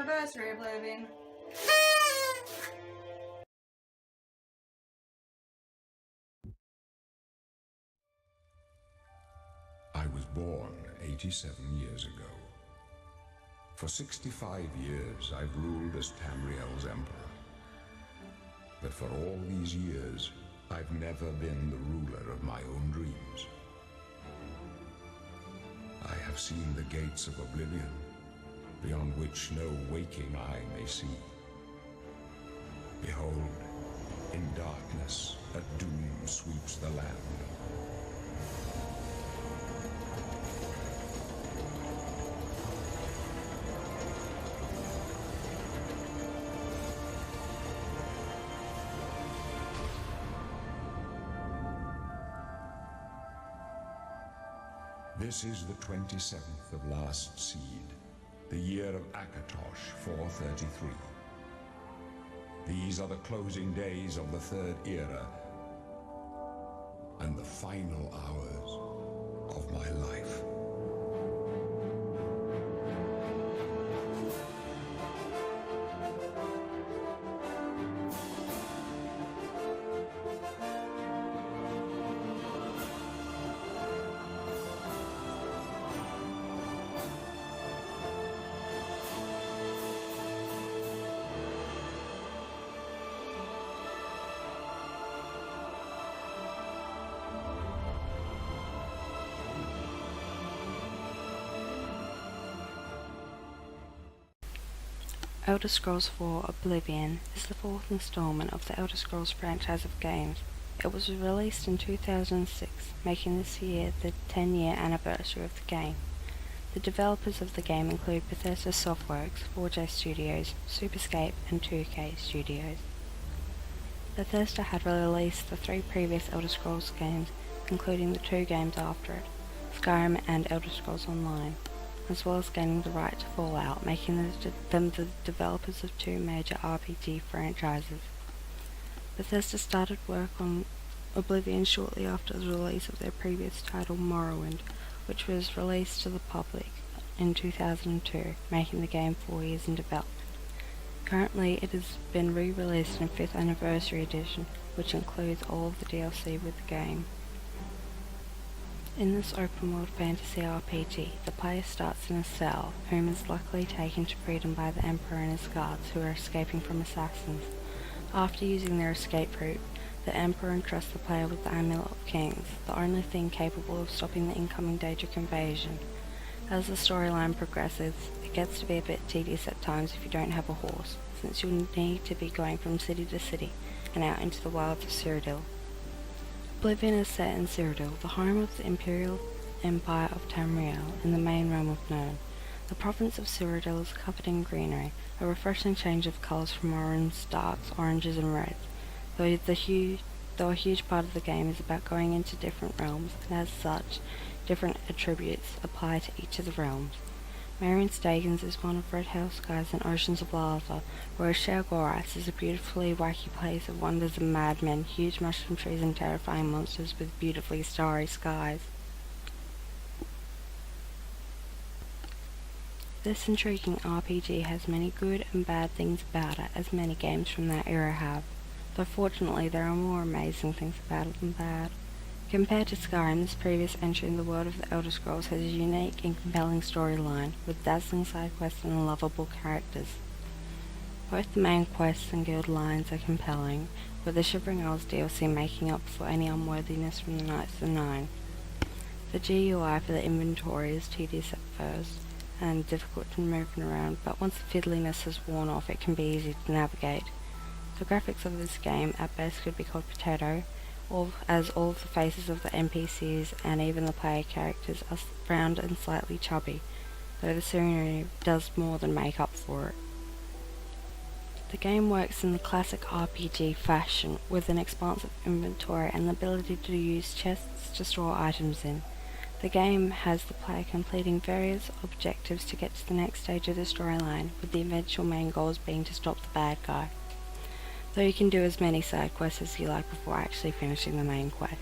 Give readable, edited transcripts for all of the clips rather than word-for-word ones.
anniversary, Oblivion. I was born 87 years ago. For 65 years, I've ruled as Tamriel's emperor. But for all these years, I've never been the ruler of my own dreams. I have seen the gates of Oblivion, beyond which no waking eye may see. Behold, in darkness, a doom sweeps the land. This is the 27th of last seed, the year of Akatosh 433. These are the closing days of the Third Era and the final hours of my life. Elder Scrolls 4 Oblivion is the fourth installment of the Elder Scrolls franchise of games. It was released in 2006, making this year the 10-year anniversary of the game. The developers of the game include Bethesda Softworks, 4J Studios, Superscape and 2K Studios. Bethesda had released the three previous Elder Scrolls games, including the two games after it, Skyrim and Elder Scrolls Online, as well as gaining the right to Fallout, making them the developers of two major RPG franchises. Bethesda started work on Oblivion shortly after the release of their previous title, Morrowind, which was released to the public in 2002, making the game 4 years in development. Currently, it has been re-released in 5th Anniversary Edition, which includes all of the DLC with the game. In this open-world fantasy RPG, the player starts in a cell, whom is luckily taken to freedom by the Emperor and his guards, who are escaping from assassins. After using their escape route, the Emperor entrusts the player with the Amulet of Kings, the only thing capable of stopping the incoming Daedric invasion. As the storyline progresses, it gets to be a bit tedious at times if you don't have a horse, since you'll need to be going from city to city and out into the wilds of Cyrodiil. Oblivion is set in Cyrodiil, the home of the Imperial Empire of Tamriel in the main realm of Nirn. The province of Cyrodiil is covered in greenery, a refreshing change of colours from orange, darks, oranges and reds, though a huge part of the game is about going into different realms, and as such, different attributes apply to each of the realms. Marion Stegans is one of Red Hell Skies and Oceans of Lava, whereas Shelgoris is a beautifully wacky place of wonders and madmen, huge mushroom trees and terrifying monsters with beautifully starry skies. This intriguing RPG has many good and bad things about it, as many games from that era have, though fortunately there are more amazing things about it than bad. Compared to Skyrim, this previous entry in the world of the Elder Scrolls has a unique and compelling storyline, with dazzling side quests and lovable characters. Both the main quests and guild lines are compelling, with the Shivering Isles DLC making up for any unworthiness from the Knights of the Nine. The GUI for the inventory is tedious at first, and difficult to move around, but once the fiddliness has worn off it can be easy to navigate. The graphics of this game at best could be called potato, as all of the faces of the NPCs and even the player characters are round and slightly chubby, though the scenery does more than make up for it. The game works in the classic RPG fashion, with an expansive inventory and the ability to use chests to store items in. The game has the player completing various objectives to get to the next stage of the storyline, with the eventual main goals being to stop the bad guy, though you can do as many side quests as you like before actually finishing the main quests.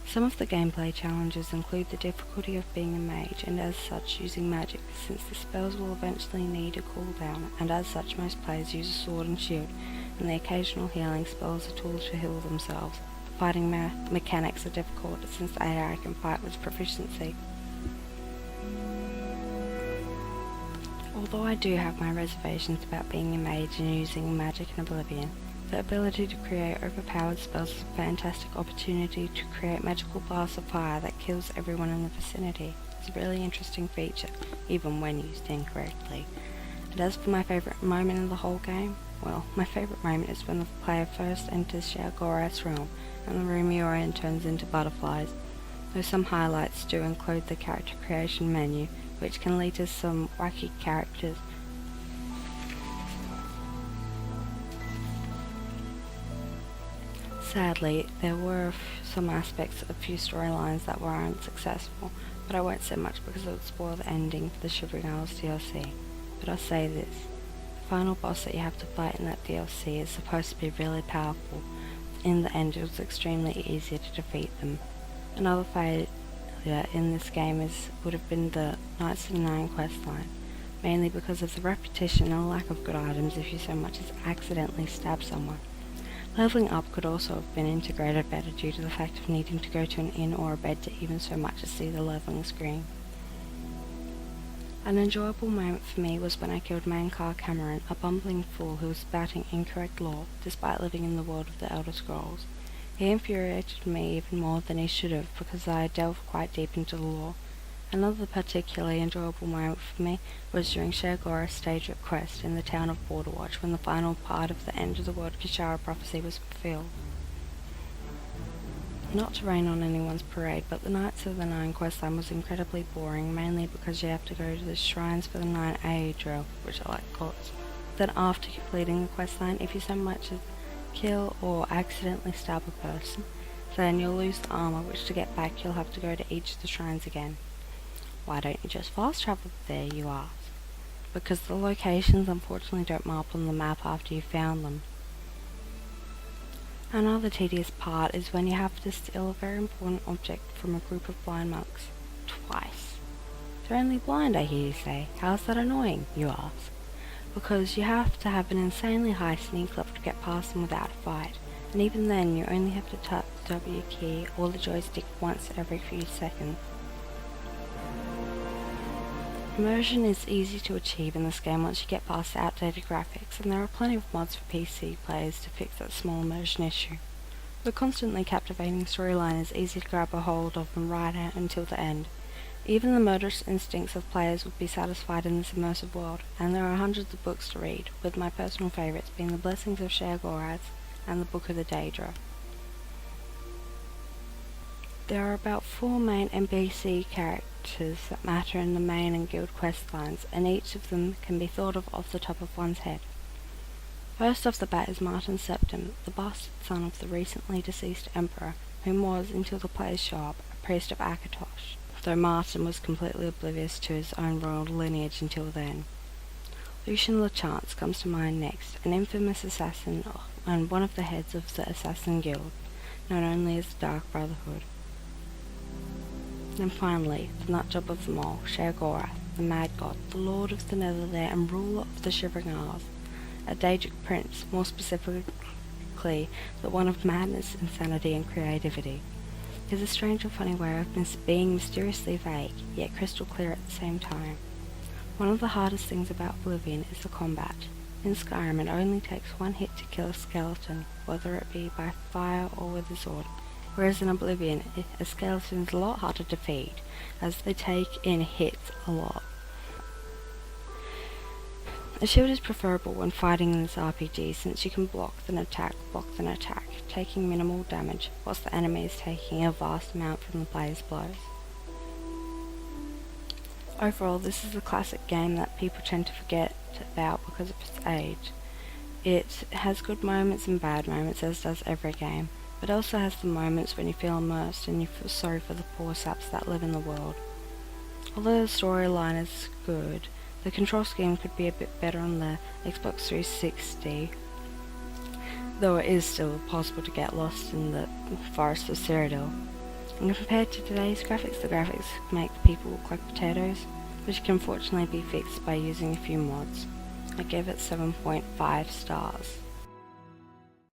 Some of the gameplay challenges include the difficulty of being a mage and as such using magic, since the spells will eventually need a cooldown, and as such most players use a sword and shield, and the occasional healing spell as a tool to heal themselves. The fighting mechanics are difficult since the AI can fight with proficiency. Although I do have my reservations about being a mage and using magic in Oblivion, the ability to create overpowered spells is a fantastic opportunity to create magical blasts of fire that kills everyone in the vicinity. It's a really interesting feature, even when used incorrectly. And as for my favourite moment in the whole game, well, my favourite moment is when the player first enters Shalgorath's realm and the room you're in turns into butterflies, though some highlights do include the character creation menu, which can lead to some wacky characters. Sadly, there were some aspects of few storylines that were unsuccessful, but I won't say much because it would spoil the ending for the Shivering Isles DLC. But I'll say this, the final boss that you have to fight in that DLC is supposed to be really powerful. In the end, it was extremely easy to defeat them. Another failure in this game would have been the Knights of the Nine questline, mainly because of the repetition and lack of good items if you so much as accidentally stab someone. Leveling up could also have been integrated better due to the fact of needing to go to an inn or a bed to even so much as see the leveling screen. An enjoyable moment for me was when I killed Mankar Cameron, a bumbling fool who was spouting incorrect lore despite living in the world of the Elder Scrolls. He infuriated me even more than he should have because I had delved quite deep into the lore. Another particularly enjoyable moment for me was during Shalgorath's stage quest in the town of Borderwatch when the final part of the End of the World Kishara prophecy was fulfilled. Not to rain on anyone's parade, but the Knights of the Nine questline was incredibly boring, mainly because you have to go to the shrines for the 9A drill, which I like to call it. Then after completing the questline, if you so much as kill or accidentally stab a person, then you'll lose the armor, which to get back you'll have to go to each of the shrines again. Why don't you just fast travel there, you ask? Because the locations unfortunately don't mark on the map after you've found them. Another tedious part is when you have to steal a very important object from a group of blind monks. Twice. They're only blind, I hear you say. How's that annoying, you ask? Because you have to have an insanely high sneak level to get past them without a fight, and even then you only have to tap the W key or the joystick once every few seconds. Immersion is easy to achieve in this game once you get past the outdated graphics, and there are plenty of mods for PC players to fix that small immersion issue. The constantly captivating storyline is easy to grab a hold of and ride out until the end. Even the murderous instincts of players would be satisfied in this immersive world, and there are hundreds of books to read, with my personal favourites being The Blessings of Shalgorath and the Book of the Daedra. There are about 4 main NPC characters that matter in the main and guild quest lines, and each of them can be thought of off the top of one's head. First off the bat is Martin Septim, the bastard son of the recently deceased emperor, whom was, until the players show up, a priest of Akatosh, though Martin was completely oblivious to his own royal lineage until then. Lucian Lachance comes to mind next, an infamous assassin and one of the heads of the Assassin Guild, known only as the Dark Brotherhood. And finally, the nutjob of them all, Shalgorath, the Mad God, the Lord of the Netherlair and ruler of the Shivering Isles, a Daedric prince, more specifically the one of madness, insanity and creativity. He has a strange and funny way of being mysteriously vague, yet crystal clear at the same time. One of the hardest things about Oblivion is the combat. In Skyrim it only takes one hit to kill a skeleton, whether it be by fire or with a sword. Whereas in Oblivion, a skeleton is a lot harder to defeat, as they take in hits a lot. A shield is preferable when fighting in this RPG, since you can block then attack, taking minimal damage, whilst the enemy is taking a vast amount from the player's blows. Overall, this is a classic game that people tend to forget about because of its age. It has good moments and bad moments, as does every game, but also has the moments when you feel immersed and you feel sorry for the poor saps that live in the world. Although the storyline is good, the control scheme could be a bit better on the Xbox 360, though it is still possible to get lost in the forest of Cyrodiil. And compared to today's graphics, the graphics make the people look like potatoes, which can fortunately be fixed by using a few mods. I give it 7.5 stars.